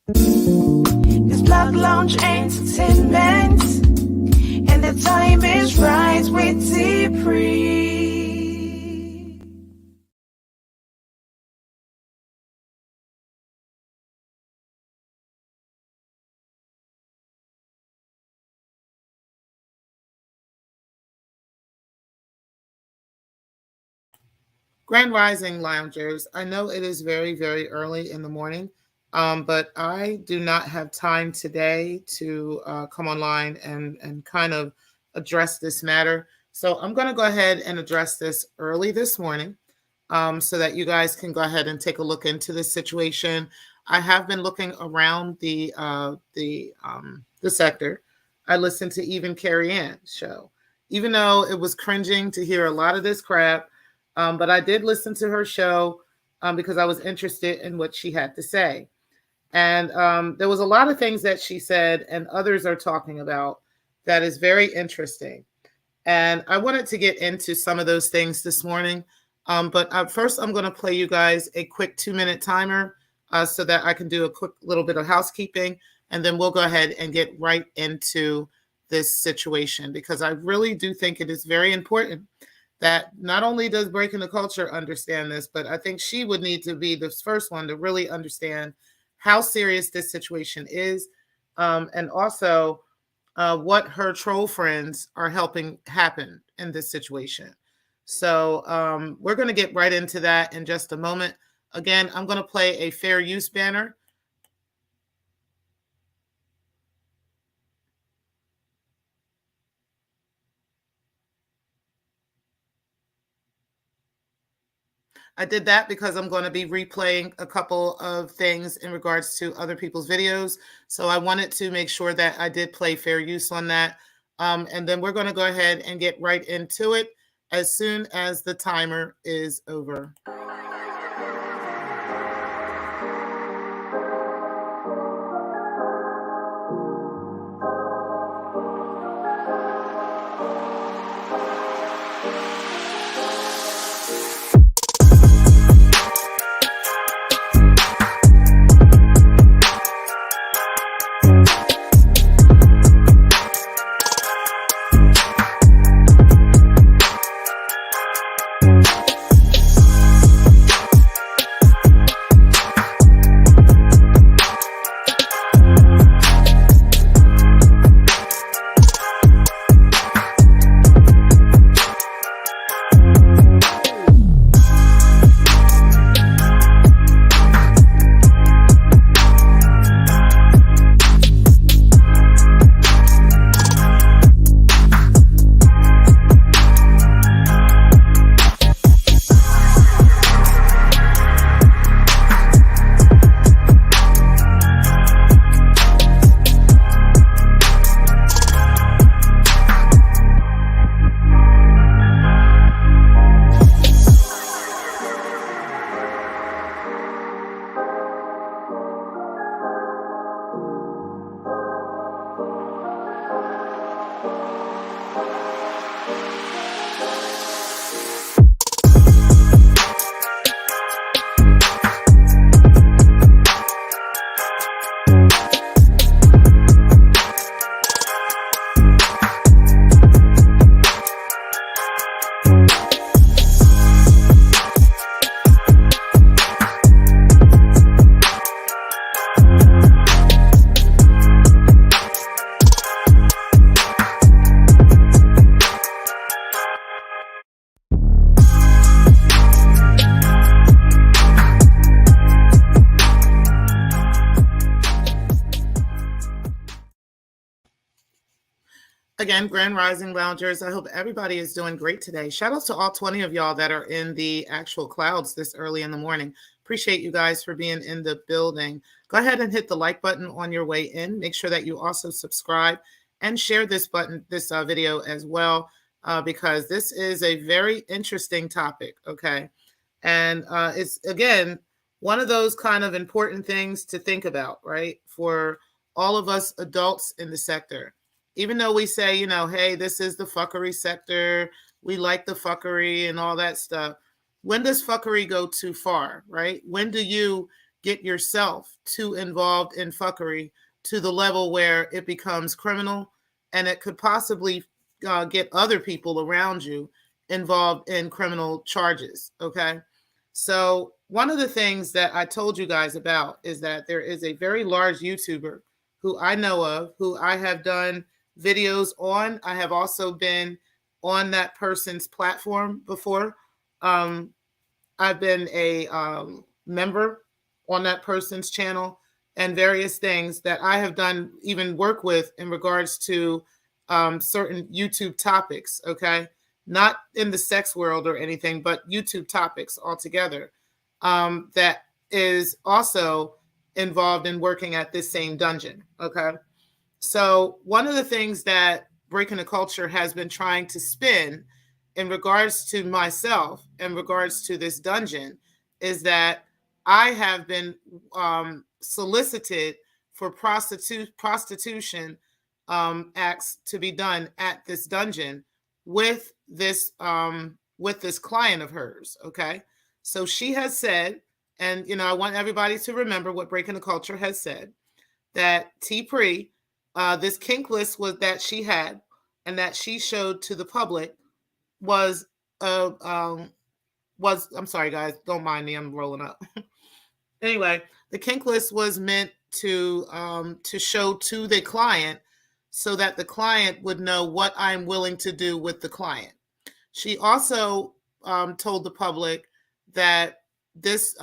It's Block Lounge Entertainment, and the time is right with T-Pre. Grand Rising Loungers, I know it is very, very early in the morning, but I do not have time today to come online and kind of address this matter. So I'm going to go ahead and address this early this morning so that you guys can go ahead and take a look into this situation. I have been looking around the sector. I listened to even Carrie Anne's show, even though it was cringing to hear a lot of this crap. But I did listen to her show because I was interested in what she had to say. And there was a lot of things that she said and others are talking about that is very interesting. And I wanted to get into some of those things this morning. But first, I'm going to play you guys a quick 2-minute timer so that I can do a quick little bit of housekeeping. And then we'll go ahead and get right into this situation because I really do think it is very important that not only does Breaking the Culture understand this, but I think she would need to be the first one to really understand how serious this situation is, and also what her troll friends are helping happen in this situation. So we're going to get right into that in just a moment. Again, I'm going to play a fair use banner. I did that because I'm going to be replaying a couple of things in regards to other people's videos. So I wanted to make sure that I did play fair use on that. And then we're going to go ahead and get right into it as soon as the timer is over. Again, Grand Rising Loungers, I hope everybody is doing great today. Shout out to all 20 of y'all that are in the actual clouds this early in the morning. Appreciate you guys for being in the building. Go ahead and hit the like button on your way in. Make sure that you also subscribe and share this video as well, because this is a very interesting topic, okay? And it's, again, one of those kind of important things to think about, right? For all of us adults in the sector. Even though we say, you know, hey, this is the fuckery sector, we like the fuckery and all that stuff. When does fuckery go too far, right? When do you get yourself too involved in fuckery to the level where it becomes criminal, and it could possibly get other people around you involved in criminal charges. Okay. So, one of the things that I told you guys about is that there is a very large YouTuber who I know of, who I have done videos on. I have also been on that person's platform before. Um, I've been a member on that person's channel, and various things that I have done, even work with in regards to certain YouTube topics. Okay. Not in the sex world or anything, but YouTube topics altogether. That is also involved in working at this same dungeon. Okay. So, one of the things that Breaking the Culture has been trying to spin in regards to myself, in regards to this dungeon, is that I have been solicited for prostitution acts to be done at this dungeon with this client of hers. Okay. So she has said, and I want everybody to remember what Breaking the Culture has said, that T-Pre, this kink list was that she had and that she showed to the public was I'm sorry guys, don't mind me, I'm rolling up. Anyway, the kink list was meant to show to the client so that the client would know what I'm willing to do with the client. She also told the public that this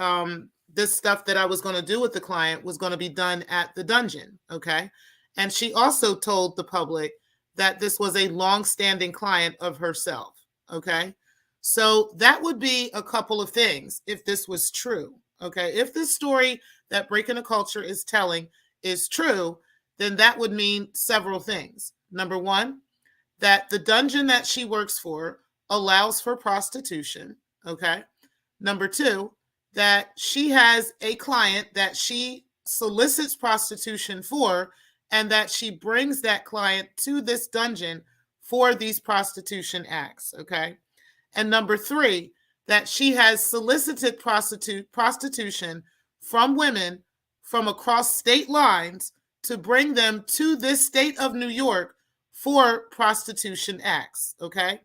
this stuff that I was going to do with the client was going to be done at the dungeon. Okay. And she also told the public that this was a long-standing client of herself. Okay. So that would be a couple of things if this was true. Okay. If this story that Breaking the Culture is telling is true, then that would mean several things. Number one, that the dungeon that she works for allows for prostitution. Okay. Number two, that she has a client that she solicits prostitution for, and that she brings that client to this dungeon for these prostitution acts. Okay. And number three, that she has solicited prostitution from women from across state lines to bring them to this state of New York for prostitution acts. Okay.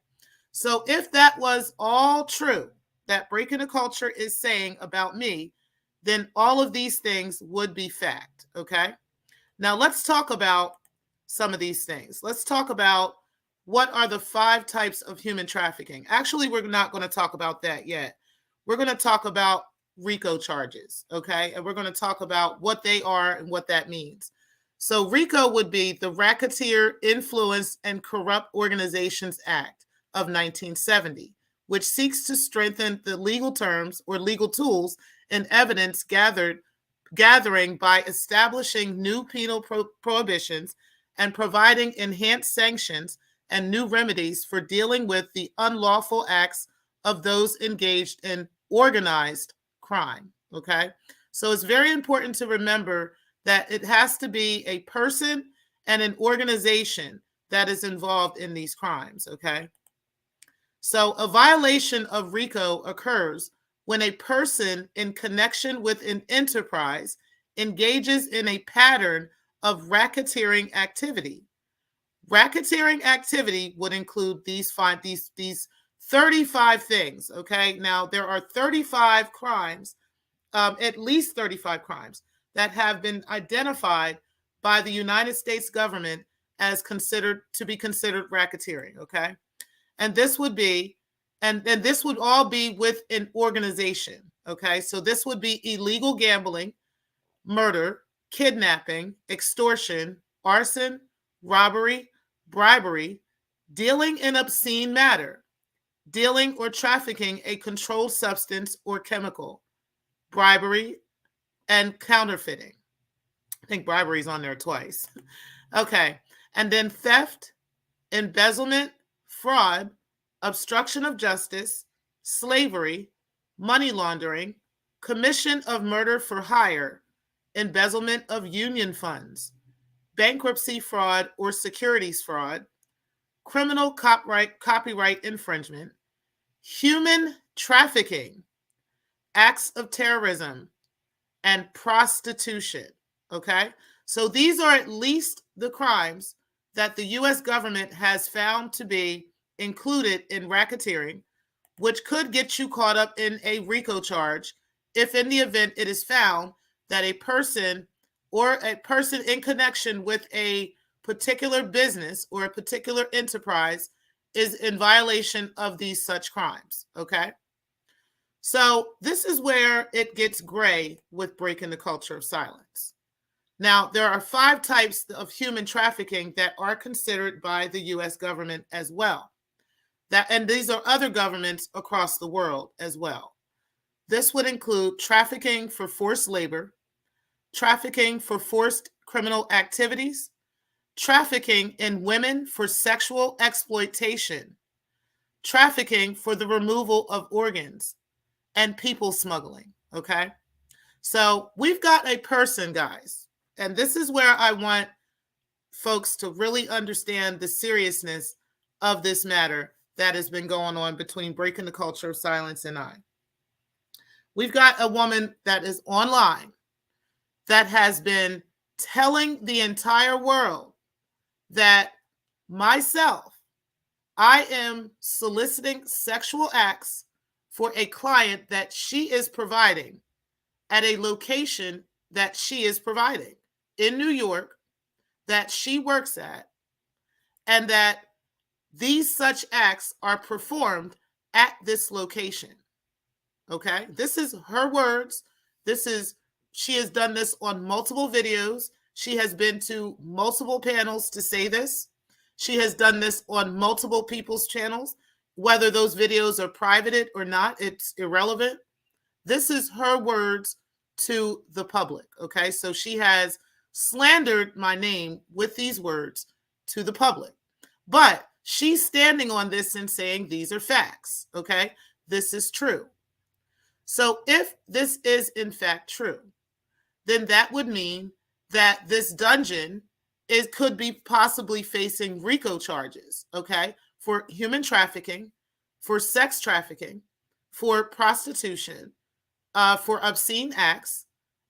So if that was all true, that Breaking the Culture is saying about me, then all of these things would be fact. Okay. Now let's talk about some of these things. Let's talk about what are the 5 types of human trafficking. Actually, we're not going to talk about that yet. We're going to talk about Rico charges. Okay. And we're going to talk about what they are and what that means. So Rico would be the Racketeer, Influence, and Corrupt Organizations Act of 1970, which seeks to strengthen the legal terms or legal tools and evidence gathering by establishing new penal prohibitions and providing enhanced sanctions and new remedies for dealing with the unlawful acts of those engaged in organized crime. Okay, so it's very important to remember that it has to be a person and an organization that is involved in these crimes. Okay. So a violation of RICO occurs when a person in connection with an enterprise engages in a pattern of racketeering activity. Racketeering activity would include these 35 things. Okay. Now there are 35 crimes, at least 35 crimes that have been identified by the United States government as considered racketeering. Okay. And this would be, and this would all be with an organization. Okay. So this would be illegal gambling, murder, kidnapping, extortion, arson, robbery, bribery, dealing in obscene matter, dealing or trafficking a controlled substance or chemical, bribery, and counterfeiting. I think bribery is on there twice. Okay. And then theft, embezzlement, fraud, obstruction of justice, slavery, money laundering, commission of murder for hire, embezzlement of union funds, bankruptcy fraud or securities fraud, criminal copyright infringement, human trafficking, acts of terrorism, and prostitution. Okay? So these are at least the crimes that the U.S. government has found to be included in racketeering, which could get you caught up in a RICO charge if in the event it is found that a person or a person in connection with a particular business or a particular enterprise is in violation of these such crimes. Okay? So this is where it gets gray with breaking the culture of silence. Now, there are 5 types of human trafficking that are considered by the U.S. government as well. And these are other governments across the world as well. This would include trafficking for forced labor, trafficking for forced criminal activities, trafficking in women for sexual exploitation, trafficking for the removal of organs, and people smuggling. Okay? So we've got a person, guys, and this is where I want folks to really understand the seriousness of this matter that has been going on between Breaking the Culture of Silence and I. We've got a woman that is online that has been telling the entire world that myself, I am soliciting sexual acts for a client that she is providing at a location that she is providing in New York that she works at, and that these such acts are performed at this location. Okay? This is her words. She has done this on multiple videos. She has been to multiple panels to say this. She has done this on multiple people's channels. Whether those videos are privated or not, it's irrelevant. This is her words to the public. Okay? So she has slandered my name with these words to the public. But she's standing on this and saying these are facts, okay? This is true. So if this is in fact true, then that would mean that this dungeon could be possibly facing RICO charges, okay? For human trafficking, for sex trafficking, for prostitution, for obscene acts,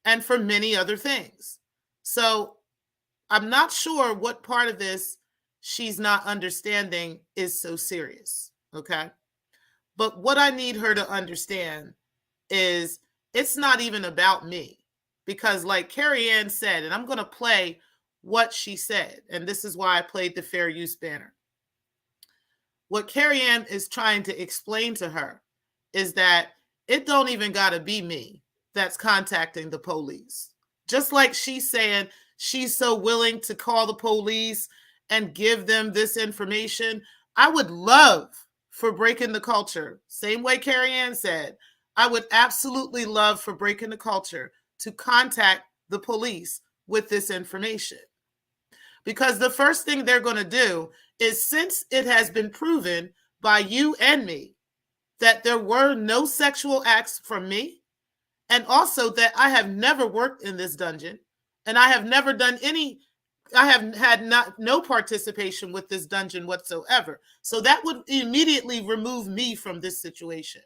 and for many other things. So I'm not sure what part of this she's not understanding is so serious, okay? But what I need her to understand is it's not even about me. Because like Carrie Anne said, and I'm going to play what she said, and this is why I played the fair use banner. What Carrie Anne is trying to explain to her is that it don't even got to be me that's contacting the police. Just like she's saying she's so willing to call the police and give them this information. I would love for Breaking the Culture, same way Carrie Anne said, I would absolutely love for Breaking the Culture to contact the police with this information. Because the first thing they're going to do is, since it has been proven by you and me that there were no sexual acts from me, and also that I have never worked in this dungeon, and I have never done I have had no participation with this dungeon whatsoever. So that would immediately remove me from this situation.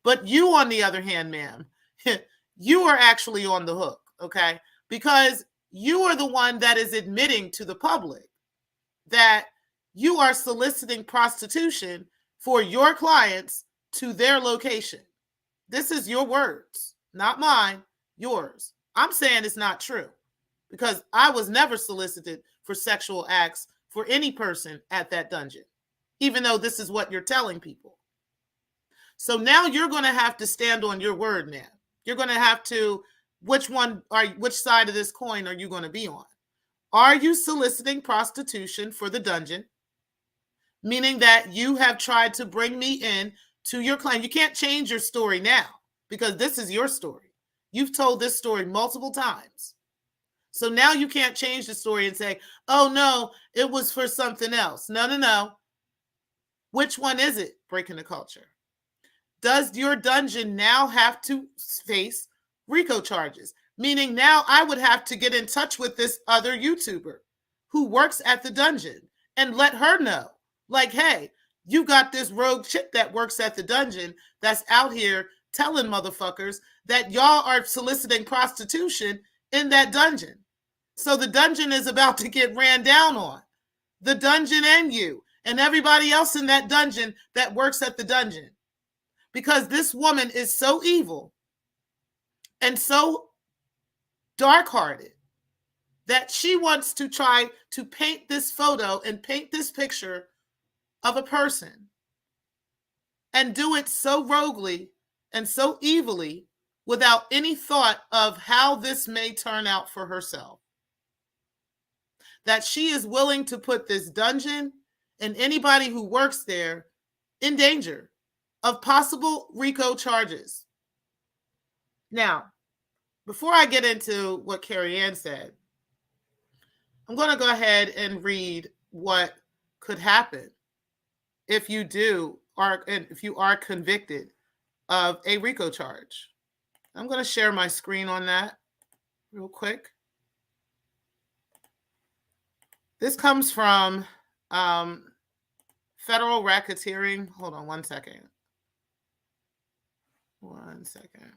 But you, on the other hand, ma'am, you are actually on the hook, okay? Because you are the one that is admitting to the public that you are soliciting prostitution for your clients to their location. This is your words, not mine, yours. I'm saying it's not true, because I was never solicited for sexual acts for any person at that dungeon, even though this is what you're telling people. So now you're going to have to stand on your word now. You're going to have to, which side of this coin are you going to be on? Are you soliciting prostitution for the dungeon? Meaning that you have tried to bring me in to your claim. You can't change your story now, because this is your story. You've told this story multiple times. So now you can't change the story and say, oh no, it was for something else. No. Which one is it, Breaking the Culture? Does your dungeon now have to face RICO charges? Meaning now I would have to get in touch with this other YouTuber who works at the dungeon and let her know, like, hey, you got this rogue chick that works at the dungeon that's out here telling motherfuckers that y'all are soliciting prostitution in that dungeon. So the dungeon is about to get ran down on. The dungeon and you and everybody else in that dungeon that works at the dungeon. Because this woman is so evil and so dark-hearted that she wants to try to paint this photo and paint this picture of a person and do it so roguely and so evilly without any thought of how this may turn out for herself. That she is willing to put this dungeon and anybody who works there in danger of possible Rico charges. Now, before I get into what Carrie Anne said, I'm going to go ahead and read what could happen if you are convicted of a Rico charge. I'm going to share my screen on that real quick. This comes from federal racketeering. Hold on one second. One second.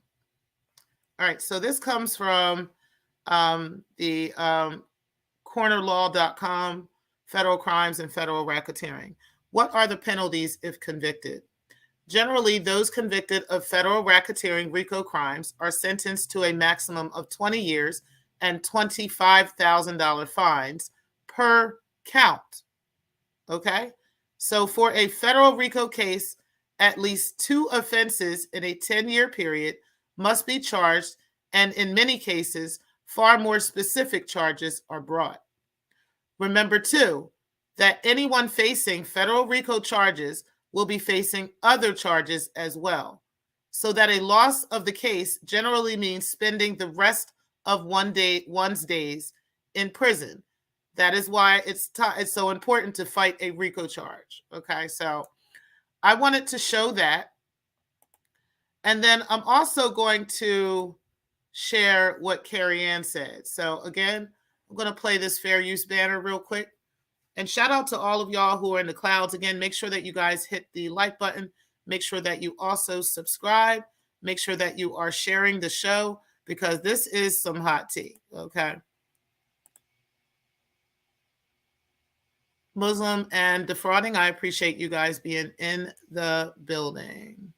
All right, so this comes from the cornerlaw.com, federal crimes and federal racketeering. What are the penalties if convicted? Generally, those convicted of federal racketeering RICO crimes are sentenced to a maximum of 20 years and $25,000 fines per count. Okay? So for a federal RICO case, at least 2 offenses in a 10-year period must be charged, and in many cases, far more specific charges are brought. Remember, too, that anyone facing federal RICO charges will be facing other charges as well, so that a loss of the case generally means spending the rest of one's days in prison. That is why it's so important to fight a RICO charge. Okay, so I wanted to show that. And then I'm also going to share what Carrie Anne said. So again, I'm going to play this fair use banner real quick. And shout out to all of y'all who are in the clouds. Again, make sure that you guys hit the like button. Make sure that you also subscribe. Make sure that you are sharing the show, because this is some hot tea. Okay. Muslim and defrauding, I appreciate you guys being in the building.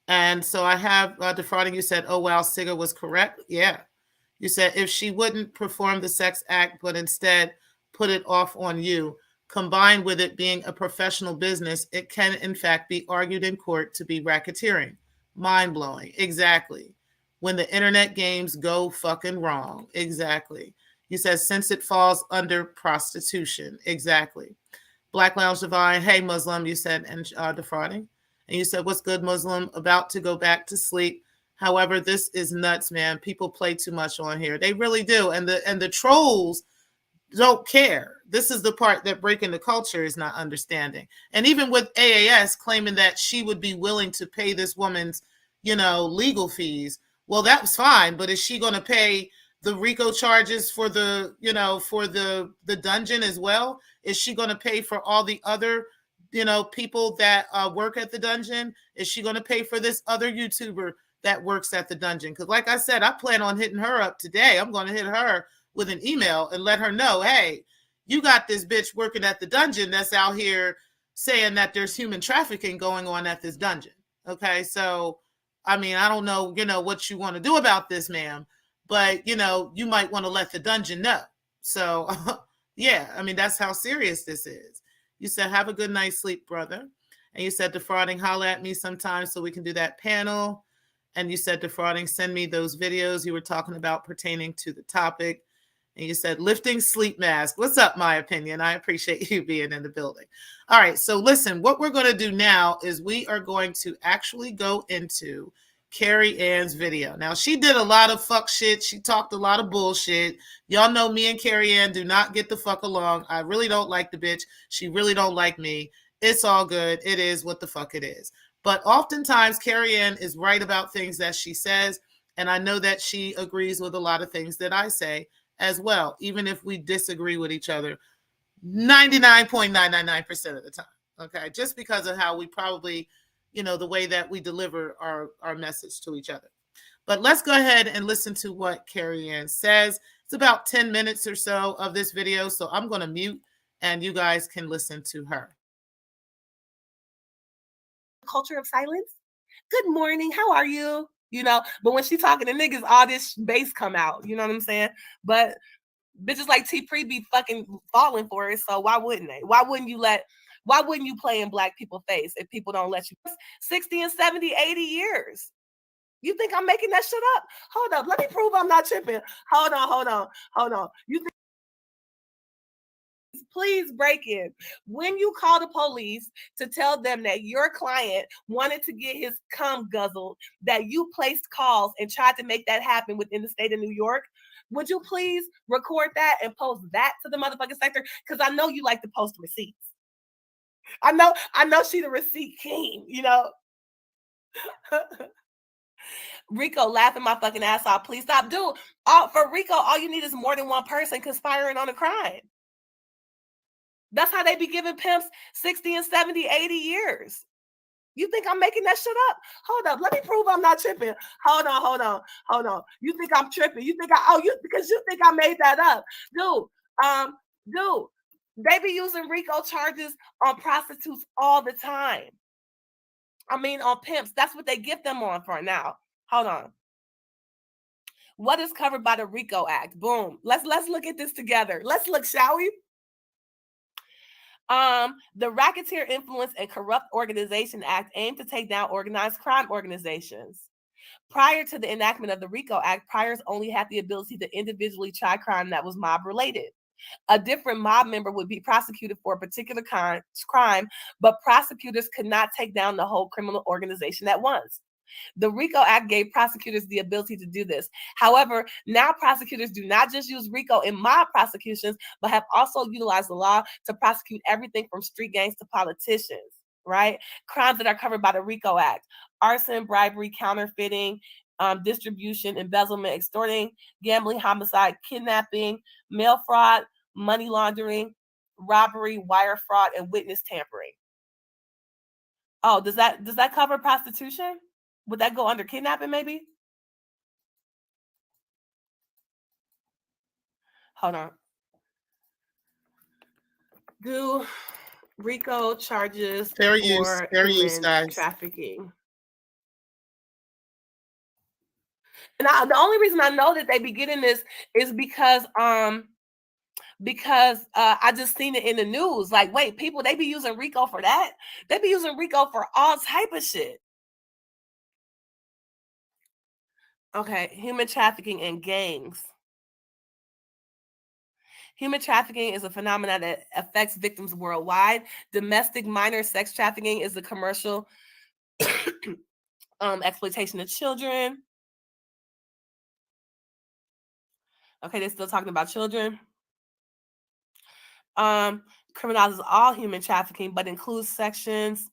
And so I have defrauding. You said, oh, wow, Sigga was correct. Yeah. You said if she wouldn't perform the sex act, but instead put it off on you, combined with it being a professional business, it can, in fact, be argued in court to be racketeering. Mind-blowing. Exactly. When the internet games go fucking wrong. Exactly. You said since it falls under prostitution. Exactly. Black Lounge Divine. Hey, Muslim, you said, and defrauding. And you said, what's good, Muslim? About to go back to sleep. However, this is nuts, man. People play too much on here. They really do. And the trolls don't care. This is the part that breaking the culture is not understanding. And even with AAS claiming that she would be willing to pay this woman's, legal fees. Well, that's fine. But is she going to pay the RICO charges for the dungeon as well? Is she going to pay for all the other people that work at the dungeon? Is she going to pay for this other YouTuber that works at the dungeon? Because like I said, I plan on hitting her up today. I'm going to hit her with an email and let her know, hey, you got this bitch working at the dungeon that's out here saying that there's human trafficking going on at this dungeon. Okay, so, I mean, I don't know, what you want to do about this, ma'am, but, you might want to let the dungeon know. So, yeah, I mean, that's how serious this is. You said, have a good night's sleep, brother. And you said, defrauding, holla at me sometime so we can do that panel. And you said, defrauding, send me those videos you were talking about pertaining to the topic. And you said, lifting sleep mask. What's up, my opinion? I appreciate you being in the building. All right, so listen, what we're going to do now is we are going to actually go into Carrie Anne's video. Now, she did a lot of fuck shit. She talked a lot of bullshit. Y'all know me and Carrie Anne do not get the fuck along. I really don't like the bitch. She really don't like me. It's all good. It is what the fuck it is. But oftentimes, Carrie Anne is right about things that she says, and I know that she agrees with a lot of things that I say as well, even if we disagree with each other 99.999% of the time, okay? Just because of how we probably the way that we deliver our message to each other. But let's go ahead and listen to what Carrie Anne says. It's about 10 minutes or so of this video, so I'm going to mute and you guys can listen to her. Culture of silence. Good morning, how are you? But when she talking to niggas, all this bass come out. You know what I'm saying? But bitches like T-Pre be fucking falling for it, so why wouldn't they? Why wouldn't you play in black people's face if people don't let you? 60 and 70, 80 years. You think I'm making that shit up? Hold up. Let me prove I'm not tripping. Hold on. You think? Please break in. When you call the police to tell them that your client wanted to get his cum guzzled, that you placed calls and tried to make that happen within the state of New York, would you please record that and post that to the motherfucking sector? Because I know you like to post receipts. I know she the receipt king, Rico laughing my fucking ass off. Please stop. Dude, for Rico, all you need is more than one person conspiring on a crime. That's how they be giving pimps 60 and 70, 80 years. You think I'm making that shit up? Hold up. Let me prove I'm not tripping. Hold on. You think I'm tripping? Because you think I made that up. Dude, they be using Rico charges on prostitutes all the time. I mean, on pimps. That's what they get them on for now. Hold on. What is covered by the RICO Act? Boom. Let's look at this together. Let's look, shall we? The Racketeer Influence and Corrupt Organization Act aimed to take down organized crime organizations. Prior to the enactment of the RICO Act, priors only had the ability to individually try crime that was mob-related. A different mob member would be prosecuted for a particular crime, but prosecutors could not take down the whole criminal organization at once. The RICO Act gave prosecutors the ability to do this. However, now prosecutors do not just use RICO in mob prosecutions, but have also utilized the law to prosecute everything from street gangs to politicians, right? Crimes that are covered by the RICO Act: arson, bribery, counterfeiting, distribution, embezzlement, extorting, gambling, homicide, kidnapping, mail fraud, money laundering, robbery, wire fraud, and witness tampering. Oh, does that cover prostitution? Would that go under kidnapping, maybe? Hold on. Do RICO charges for human trafficking? And the only reason I know that they be getting this is because I just seen it in the news. Like, wait, people, they be using RICO for that? They be using RICO for all type of shit. Okay, human trafficking and gangs. Human trafficking is a phenomenon that affects victims worldwide. Domestic minor sex trafficking is the commercial exploitation of children. Okay, they're still talking about children. Criminalizes all human trafficking, but includes sections.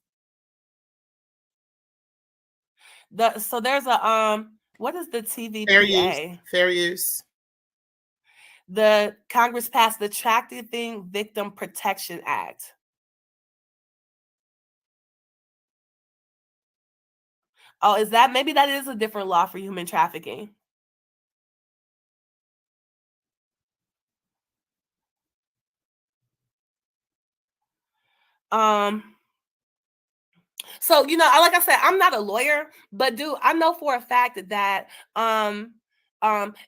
So there's a what is the TVPA? Fair use. The Congress passed the Trafficking Victim Protection Act. Oh, maybe that is a different law for human trafficking? So, like I said, I'm not a lawyer, but dude, I know for a fact that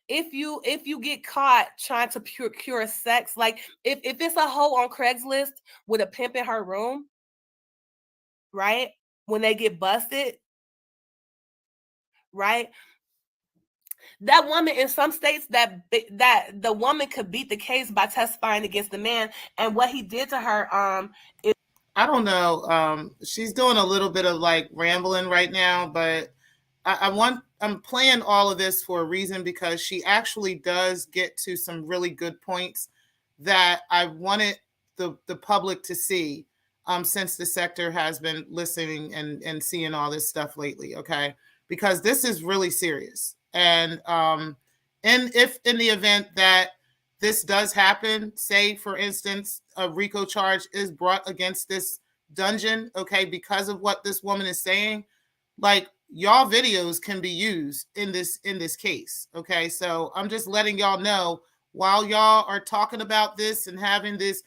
if you get caught trying to cure sex, like if it's a hoe on Craigslist with a pimp in her room, right? When they get busted, right? That woman, in some states, that the woman could beat the case by testifying against the man, and what he did to her is, I don't know. She's doing a little bit of like rambling right now, but I'm playing all of this for a reason, because she actually does get to some really good points that I wanted the public to see, since the sector has been listening and seeing all this stuff lately. Okay, because this is really serious. And if in the event that this does happen, say for instance a RICO charge is brought against this dungeon, okay, because of what this woman is saying, like y'all videos can be used in this case, okay? So I'm just letting y'all know while y'all are talking about this and having this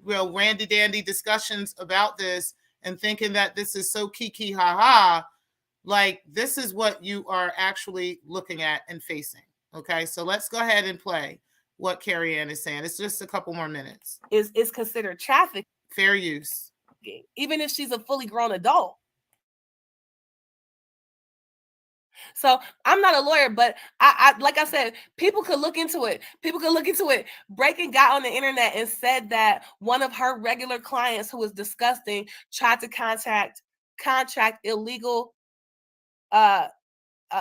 real randy dandy discussions about this and thinking that this is so kiki ha ha, like this is what you are actually looking at and facing, okay? So let's go ahead and play what Carrie Anne is saying. It's just a couple more minutes. Is considered trafficking. Fair use. Even if she's a fully grown adult. So I'm not a lawyer, but I like I said, people could look into it. People could look into it. Breaking got on the internet and said that one of her regular clients who was disgusting tried to contract illegal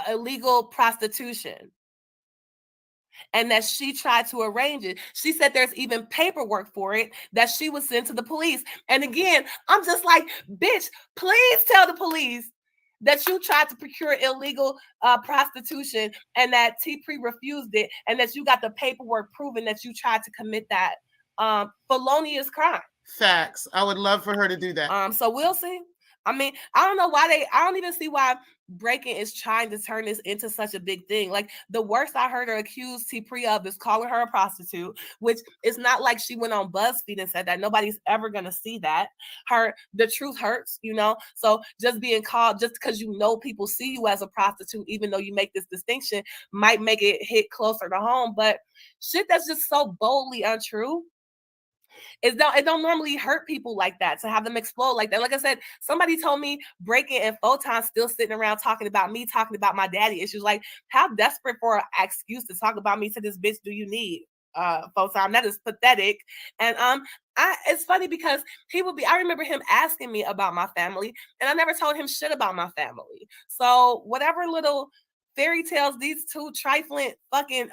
illegal prostitution. And that she tried to arrange it. She said there's even paperwork for it that she was sent to the police. And again, I'm just like, bitch, please tell the police that you tried to procure illegal prostitution and that T-Pre refused it and that you got the paperwork proving that you tried to commit that felonious crime. Facts. I would love for her to do that. So we'll see. I mean, I don't know why I don't even see why Breaking is trying to turn this into such a big thing. Like the worst I heard her accuse T-Pre of is calling her a prostitute, which is not like she went on BuzzFeed and said that. Nobody's ever going to see that. The truth hurts, you know? So just being called, just because you know people see you as a prostitute, even though you make this distinction, might make it hit closer to home. But shit that's just so boldly untrue. It don't normally hurt people like that to have them explode like that. Like I said, somebody told me Breaking and Photon still sitting around talking about me, talking about my daddy issues. Like, how desperate for an excuse to talk about me to this bitch do you need, Photon? That is pathetic. And it's funny because I remember him asking me about my family, and I never told him shit about my family. So whatever little fairy tales these two trifling fucking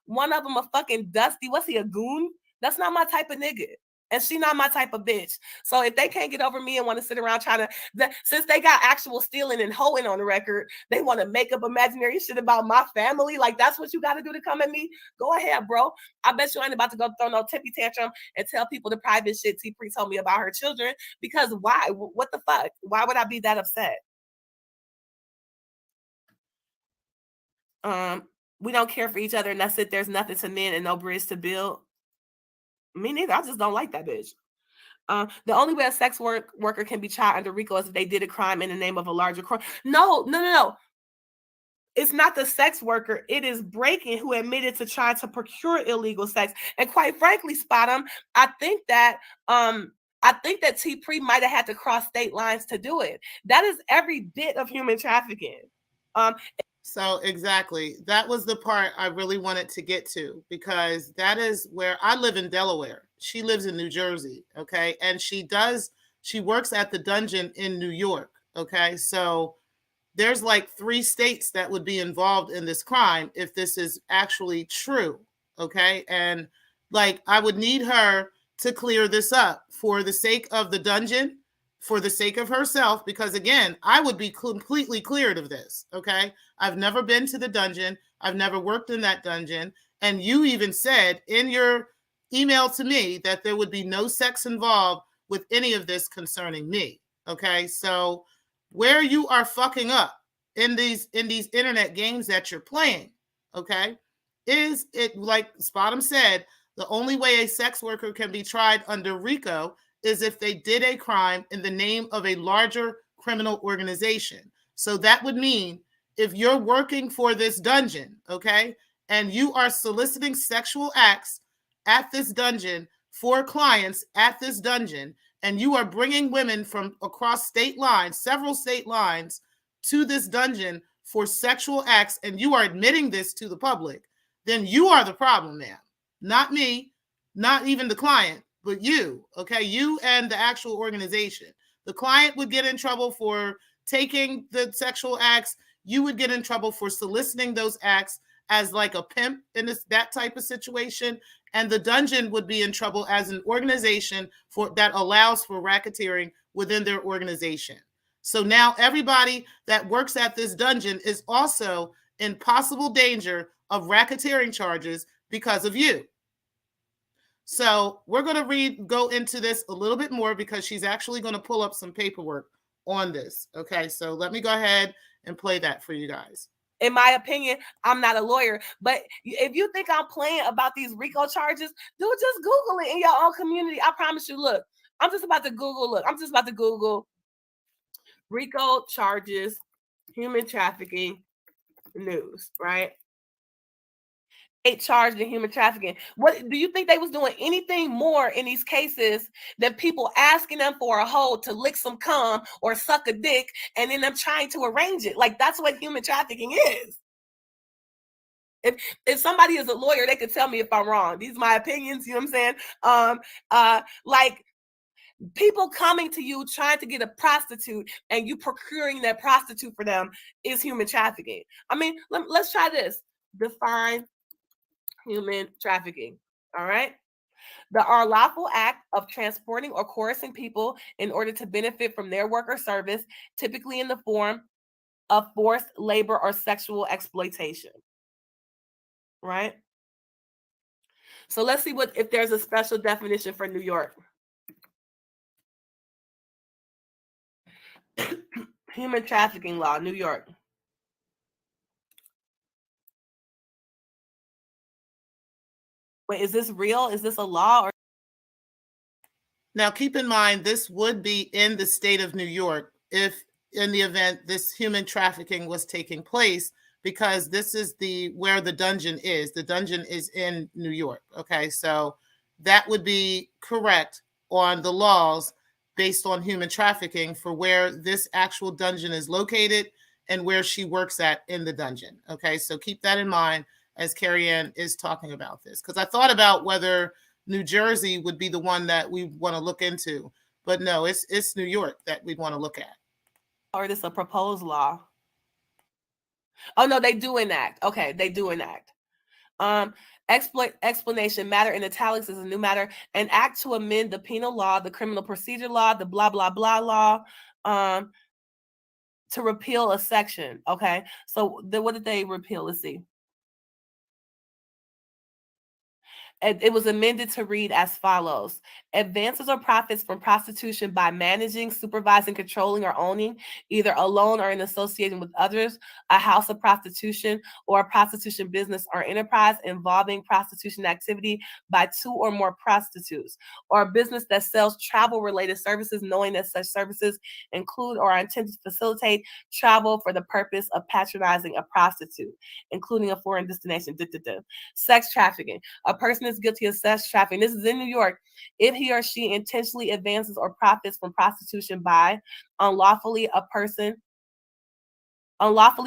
one of them a fucking Dusty, what's he, a goon? That's not my type of nigga. And she not my type of bitch. So if they can't get over me and want to sit around trying to, since they got actual stealing and hoeing on the record, they want to make up imaginary shit about my family. Like, that's what you got to do to come at me? Go ahead, bro. I bet you ain't about to go throw no tippy tantrum and tell people the private shit T-Pre told me about her children. Because why? What the fuck? Why would I be that upset? We don't care for each other and that's it. There's nothing to mend and no bridge to build. Me neither. I just don't like that bitch. The only way a sex worker can be tried under Rico is if they did a crime in the name of a larger crime. No. It's not the sex worker. It is Breaking who admitted to trying to procure illegal sex. And quite frankly, Spot'em, I think that T-Pre might have had to cross state lines to do it. That is every bit of human trafficking. So exactly. That was the part I really wanted to get to, because that is where I live in Delaware. She lives in New Jersey. Okay. And she works at the dungeon in New York. Okay. So there's like 3 states that would be involved in this crime if this is actually true. Okay. And like, I would need her to clear this up for the sake of the dungeon, for the sake of herself, because again, I would be completely cleared of this. Okay. I've never been to the dungeon. I've never worked in that dungeon. And you even said in your email to me that there would be no sex involved with any of this concerning me. Okay. So where you are fucking up in these internet games that you're playing, okay, is it, like Spot'em said, the only way a sex worker can be tried under Rico is if they did a crime in the name of a larger criminal organization. So that would mean if you're working for this dungeon, okay, and you are soliciting sexual acts at this dungeon for clients at this dungeon, and you are bringing women from across state lines, several state lines, to this dungeon for sexual acts, and you are admitting this to the public, then you are the problem, ma'am. Not me, not even the client, but you, okay? You and the actual organization. The client would get in trouble for taking the sexual acts. You would get in trouble for soliciting those acts as like a pimp in that type of situation. And the dungeon would be in trouble as an organization that allows for racketeering within their organization. So now everybody that works at this dungeon is also in possible danger of racketeering charges because of you. So we're going to go into this a little bit more because she's actually going to pull up some paperwork on this. Okay, so let me go ahead and play that for you guys. In my opinion, I'm not a lawyer, but if you think I'm playing about these RICO charges, just Google it in your own community. I promise you. Look, I'm just about to Google RICO charges, human trafficking news, right? Charged in human trafficking. What do you think they was doing anything more in these cases than people asking them for a hoe to lick some cum or suck a dick and then them trying to arrange it? Like, that's what human trafficking is. If somebody is a lawyer, they could tell me if I'm wrong. These are my opinions, you know what I'm saying? Like, people coming to you trying to get a prostitute and you procuring that prostitute for them is human trafficking. I mean, let's try this. Define human trafficking. All right. The unlawful act of transporting or coercing people in order to benefit from their work or service, typically in the form of forced labor or sexual exploitation. Right? So let's see if there's a special definition for New York. Human trafficking law, New York. Wait, is this real? Is this a law? Now, keep in mind, this would be in the state of New York if, in the event this human trafficking was taking place, because this is where the dungeon is. The dungeon is in New York. Okay, so that would be correct on the laws based on human trafficking for where this actual dungeon is located and where she works at in the dungeon. Okay, so keep that in mind as Carrie Anne is talking about this, because I thought about whether New Jersey would be the one that we want to look into, but no, it's New York that we'd want to look at. Or this a proposed law? Oh no, they do enact. Okay, they do enact. Explanation, matter in italics is a new matter. An act to amend the penal law, the criminal procedure law, the blah blah blah law, to repeal a section. Okay, so what did they repeal? Let's see. It was amended to read as follows: advances or profits from prostitution by managing, supervising, controlling, or owning, either alone or in association with others, a house of prostitution or a prostitution business or enterprise involving prostitution activity by two or more prostitutes, or a business that sells travel-related services, knowing that such services include or are intended to facilitate travel for the purpose of patronizing a prostitute, including a foreign destination. Sex trafficking. A person is guilty of sex trafficking. This is in New York. If he or she intentionally advances or profits from prostitution by unlawfully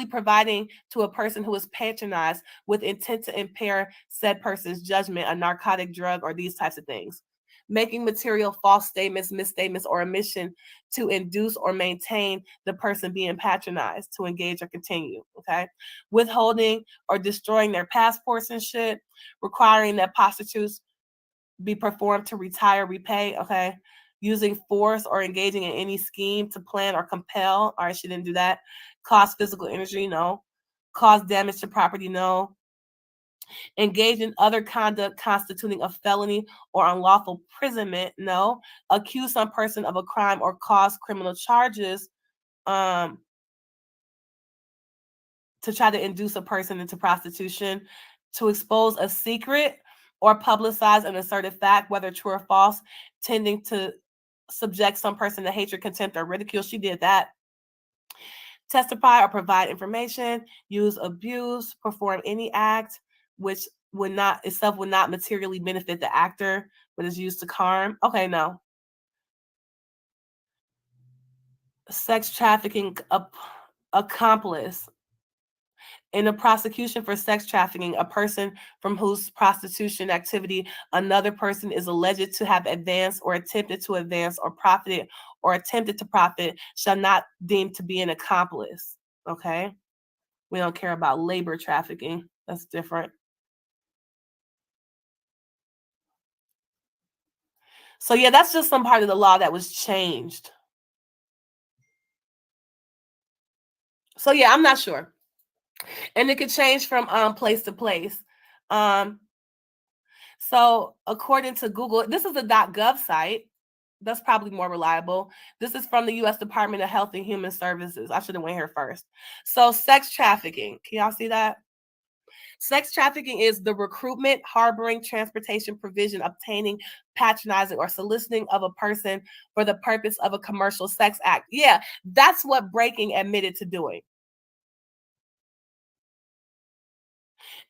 providing to a person who is patronized with intent to impair said person's judgment, a narcotic, drug, or these types of things. Making material false statements, misstatements, or omission to induce or maintain the person being patronized to engage or continue. Okay. Withholding or destroying their passports and shit. Requiring that prostitutes be performed to retire, repay. Okay. Using force or engaging in any scheme to plan or compel. All right, she didn't do that. Cause physical injury, no. Cause damage to property, no. Engage in other conduct constituting a felony or unlawful imprisonment, no. Accuse some person of a crime or cause criminal charges to try to induce a person into prostitution. To expose a secret or publicize an asserted fact, whether true or false, tending to subject some person to hatred, contempt, or ridicule. She did that. Testify or provide information, use, abuse, perform any act which would not materially benefit the actor, but is used to harm. Okay, no. Sex trafficking accomplice. In a prosecution for sex trafficking, a person from whose prostitution activity another person is alleged to have advanced or attempted to advance or profited or attempted to profit shall not deem to be an accomplice. Okay? We don't care about labor trafficking. That's different. So yeah, that's just some part of the law that was changed. So yeah, I'm not sure. And it could change from place to place. So according to Google, this is a .gov site. That's probably more reliable. This is from the U.S. Department of Health and Human Services. I should have went here first. So sex trafficking. Can y'all see that? Sex trafficking is the recruitment, harboring, transportation, provision, obtaining, patronizing, or soliciting of a person for the purpose of a commercial sex act. Yeah, that's what Breaking admitted to doing.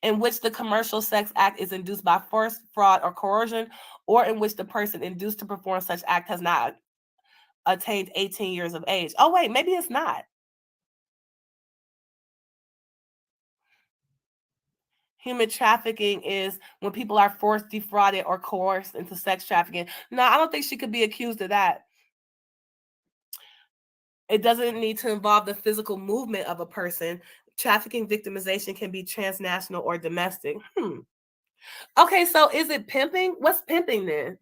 In which the commercial sex act is induced by force, fraud, or coercion, or in which the person induced to perform such act has not attained 18 years of age. Oh, wait, maybe it's not. Human trafficking is when people are forced, defrauded, or coerced into sex trafficking. No, I don't think she could be accused of that. It doesn't need to involve the physical movement of a person. Trafficking victimization can be transnational or domestic. Okay, so is it pimping? What's pimping then?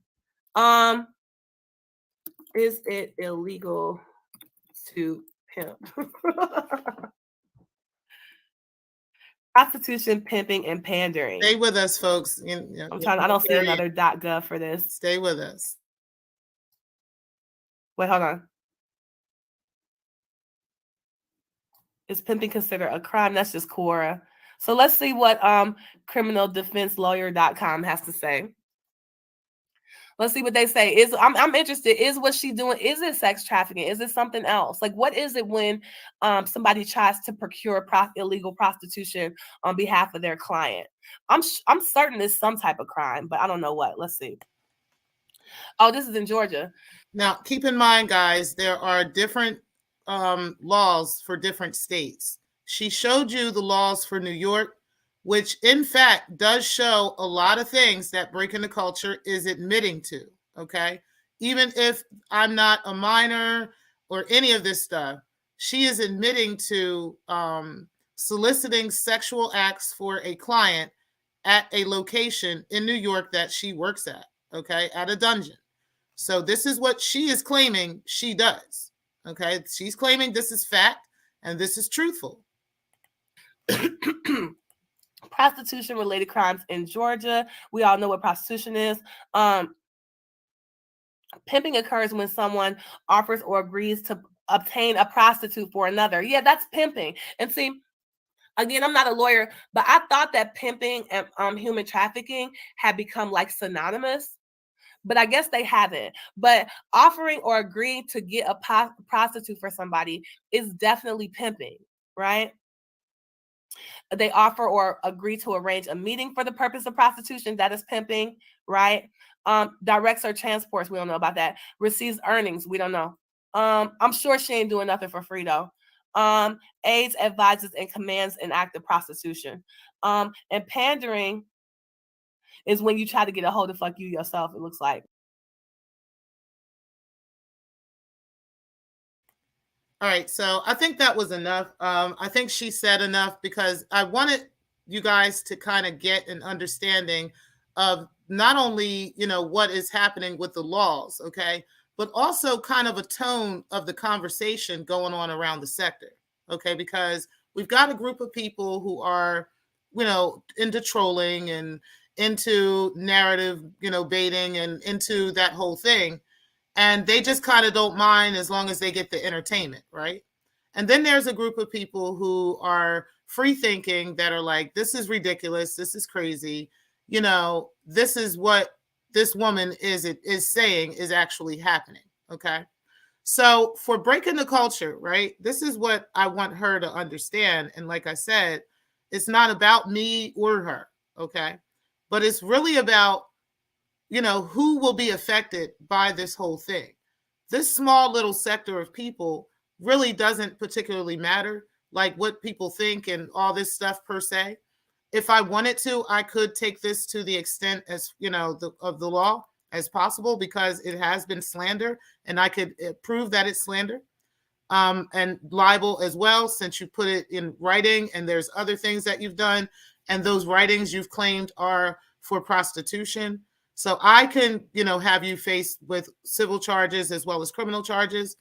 Is it illegal to pimp? Prostitution, pimping, and pandering. Stay with us, folks. I'm trying. I don't see another .gov for this. Stay with us. Wait, hold on. Is pimping considered a crime? That's just Quora. So let's see what criminaldefenselawyer.com has to say. Let's see what they say. I'm interested. Is what she doing? Is it sex trafficking? Is it something else? Like, what is it when somebody tries to procure illegal prostitution on behalf of their client? I'm certain it's some type of crime, but I don't know what. Let's see. Oh, this is in Georgia. Now, keep in mind, guys, there are different laws for different states. She showed you the laws for New York, which in fact does show a lot of things that Breaking the Culture is admitting to, okay? Even if I'm not a minor or any of this stuff, she is admitting to soliciting sexual acts for a client at a location in New York that she works at, okay, at a dungeon. So this is what she is claiming she does, okay? She's claiming this is fact and this is truthful. Prostitution-related crimes in Georgia. We all know what prostitution is. Pimping occurs when someone offers or agrees to obtain a prostitute for another. Yeah, that's pimping. And see, again, I'm not a lawyer, but I thought that pimping and human trafficking had become like synonymous, but I guess they haven't. But offering or agreeing to get a prostitute for somebody is definitely pimping, right? They offer or agree to arrange a meeting for the purpose of prostitution. That is pimping, right? Directs or transports. We don't know about that. Receives earnings. We don't know. I'm sure she ain't doing nothing for free though. Aids, advises, and commands an act of prostitution. And pandering is when you try to get a hold of fuck you yourself, it looks like. All right, so I think that was enough. I think she said enough because I wanted you guys to kind of get an understanding of not only, what is happening with the laws, okay, but also kind of a tone of the conversation going on around the sector, okay, because we've got a group of people who are, into trolling and into narrative, baiting and into that whole thing. And they just kind of don't mind as long as they get the entertainment, right? And then there's a group of people who are free thinking that are like, this is ridiculous. This is crazy. This is what this woman is saying is actually happening. Okay. So for Breaking the Culture, right? This is what I want her to understand. And like I said, it's not about me or her. Okay. But it's really about, who will be affected by this whole thing. This small little sector of people really doesn't particularly matter, like what people think and all this stuff per se. If I wanted to, I could take this to the extent as, of the law as possible because it has been slander and I could prove that it's slander and libel as well, since you put it in writing and there's other things that you've done. And those writings you've claimed are for prostitution. So I can, have you faced with civil charges as well as criminal charges.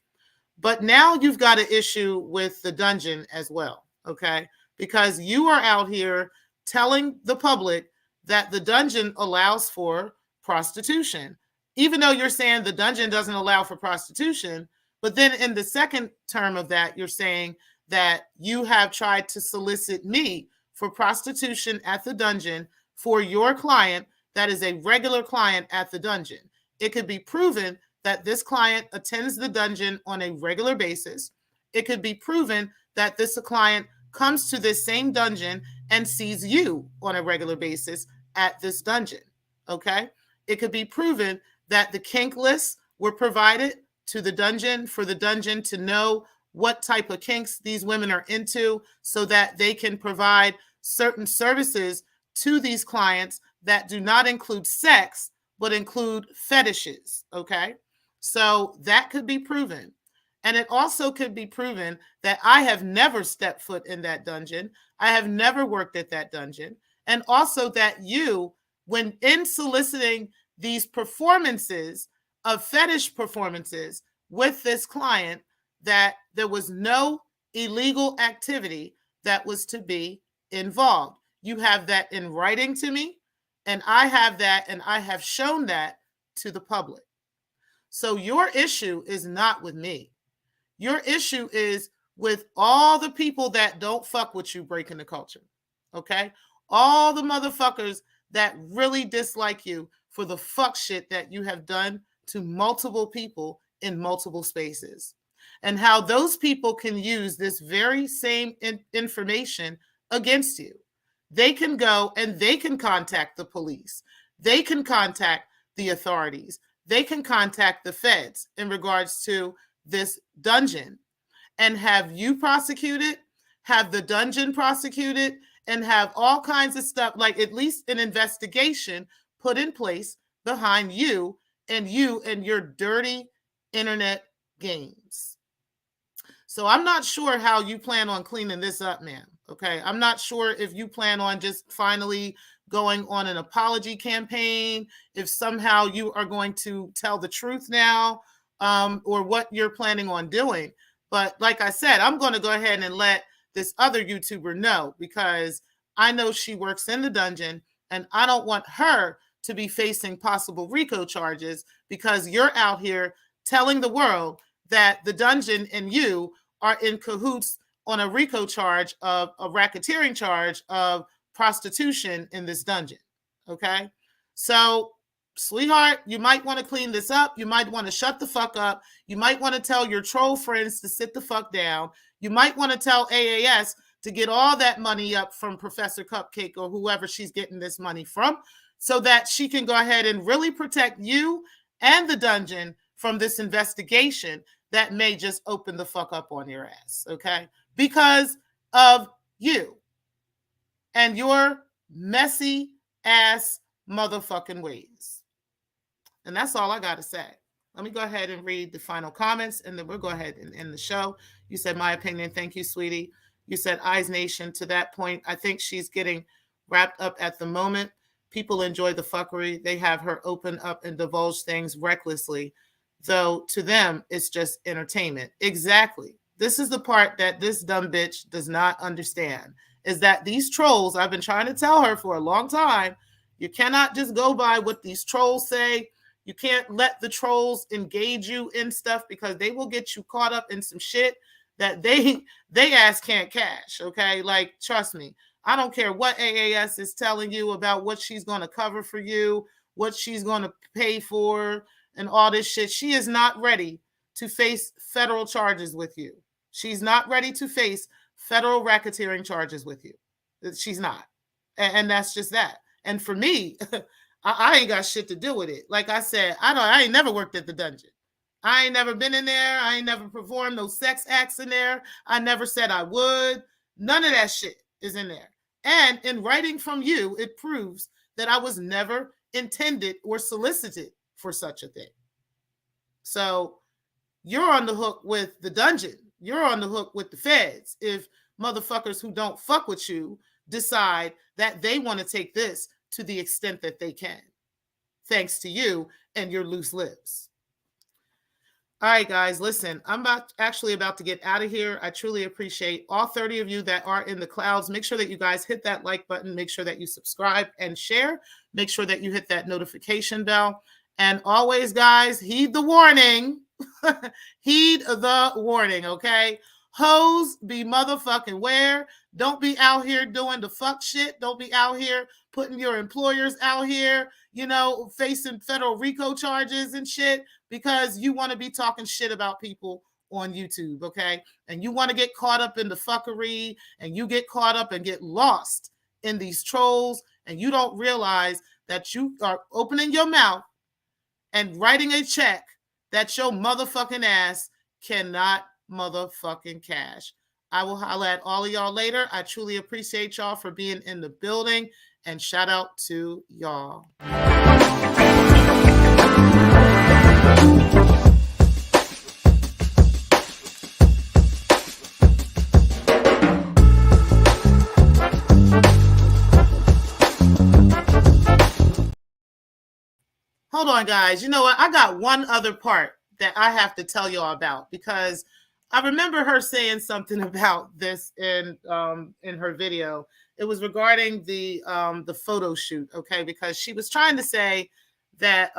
But now you've got an issue with the dungeon as well, okay? Because you are out here telling the public that the dungeon allows for prostitution. Even though you're saying the dungeon doesn't allow for prostitution, but then in the second term of that, you're saying that you have tried to solicit me for prostitution at the dungeon for your client that is a regular client at the dungeon. It could be proven that this client attends the dungeon on a regular basis. It could be proven that this client comes to this same dungeon and sees you on a regular basis at this dungeon, okay? It could be proven that the kink lists were provided to the dungeon for the dungeon to know what type of kinks these women are into so that they can provide certain services to these clients that do not include sex, but include fetishes, okay? So that could be proven. And it also could be proven that I have never stepped foot in that dungeon. I have never worked at that dungeon. And also that you, when in soliciting these performances of fetish performances with this client, that there was no illegal activity that was to be involved. You have that in writing to me, and I have that, and I have shown that to the public. So your issue is not with me. Your issue is with all the people that don't fuck with you breaking the culture, okay? All the motherfuckers that really dislike you for the fuck shit that you have done to multiple people in multiple spaces. And how those people can use this very same information against you. They can go and they can contact the police. They can contact the authorities. They can contact the feds in regards to this dungeon and have you prosecuted, have the dungeon prosecuted, and have all kinds of stuff, like at least an investigation put in place behind you and your dirty internet games. So I'm not sure how you plan on cleaning this up, ma'am. Okay. I'm not sure if you plan on just finally going on an apology campaign, if somehow you are going to tell the truth now, or what you're planning on doing. But like I said, I'm going to go ahead and let this other YouTuber know, because I know she works in the dungeon and I don't want her to be facing possible Rico charges because you're out here telling the world that the dungeon and you are in cahoots on a Rico charge of a racketeering charge of prostitution in this dungeon. Okay. So, sweetheart, you might want to clean this up. You might want to shut the fuck up. You might want to tell your troll friends to sit the fuck down. You might want to tell AAS to get all that money up from Professor Cupcake or whoever she's getting this money from, so that she can go ahead and really protect you and the dungeon from this investigation that may just open the fuck up on your ass, okay? Because of you and your messy ass motherfucking ways. And that's all I got to say. Let me go ahead and read the final comments, and then we'll go ahead and end the show. You said, my opinion. Thank you, sweetie. You said, Eyes Nation. To that point, I think she's getting wrapped up at the moment. People enjoy the fuckery. They have her open up and divulge things recklessly, though to them, it's just entertainment. Exactly. This is the part that this dumb bitch does not understand, is that these trolls, I've been trying to tell her for a long time, you cannot just go by what these trolls say. You can't let the trolls engage you in stuff, because they will get you caught up in some shit that they ass can't cash, okay? Like, trust me. I don't care what AAS is telling you about what she's going to cover for you, what she's going to pay for, and all this shit. She is not ready to face federal charges with you. She's not ready to face federal racketeering charges with you. She's not. And that's just that. And for me, I ain't got shit to do with it. Like I said, I ain't never worked at the dungeon. I ain't never been in there. I ain't never performed no sex acts in there. I never said I would. None of that shit is in there. And in writing from you, it proves that I was never intended or solicited for such a thing. So you're on the hook with the dungeon. You're on the hook with the feds if motherfuckers who don't fuck with you decide that they want to take this to the extent that they can, thanks to you and your loose lips. All right, guys, listen, I'm actually about to get out of here. I truly appreciate all 30 of you that are in the clouds. Make sure that you guys hit that like button. Make sure that you subscribe and share. Make sure that you hit that notification bell. And always, guys, heed the warning. Heed the warning, okay? Hoes be motherfucking where. Don't be out here doing the fuck shit. Don't be out here putting your employers out here, you know, facing federal Rico charges and shit because you want to be talking shit about people on YouTube, okay? And you want to get caught up in the fuckery and you get caught up and get lost in these trolls and you don't realize that you are opening your mouth and writing a check that your motherfucking ass cannot motherfucking cash. I will holler at all of y'all later. I truly appreciate y'all for being in the building and shout out to y'all. Hold on, guys. You know what? I got one other part that I have to tell y'all about because I remember her saying something about this in her video. It was regarding the photo shoot, okay? Because she was trying to say that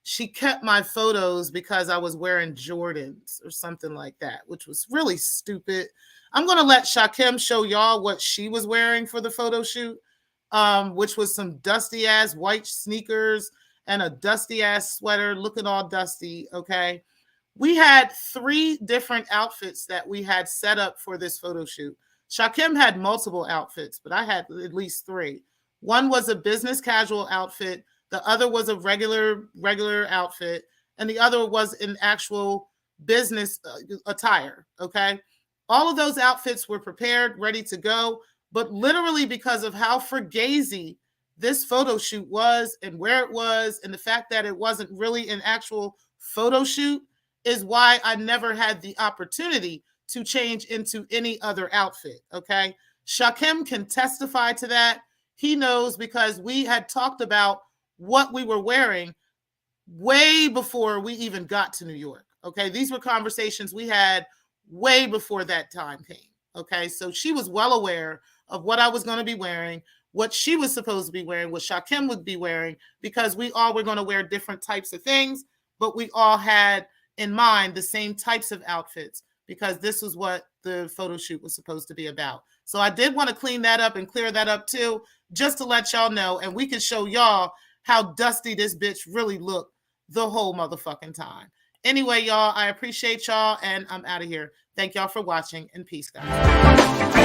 she kept my photos because I was wearing Jordans or something like that, which was really stupid. I'm going to let Shakim show y'all what she was wearing for the photo shoot, which was some dusty-ass white sneakers and a dusty-ass sweater looking all dusty, okay? We had 3 different outfits that we had set up for this photo shoot. Shakim had multiple outfits, but I had at least 3. One was a business casual outfit. The other was a regular outfit. And the other was an actual business attire, okay? All of those outfits were prepared, ready to go. But literally because of how fugazi this photo shoot was and where it was and the fact that it wasn't really an actual photo shoot is why I never had the opportunity to change into any other outfit, okay? Shakim can testify to that. He knows because we had talked about what we were wearing way before we even got to New York, okay? These were conversations we had way before that time came, okay? So she was well aware of what I was going to be wearing, what she was supposed to be wearing, what Shakim would be wearing, because we all were going to wear different types of things, but we all had in mind the same types of outfits because this was what the photo shoot was supposed to be about. So I did want to clean that up and clear that up too, just to let y'all know, and we can show y'all how dusty this bitch really looked the whole motherfucking time. Anyway, y'all, I appreciate y'all, and I'm out of here. Thank y'all for watching, and peace, guys.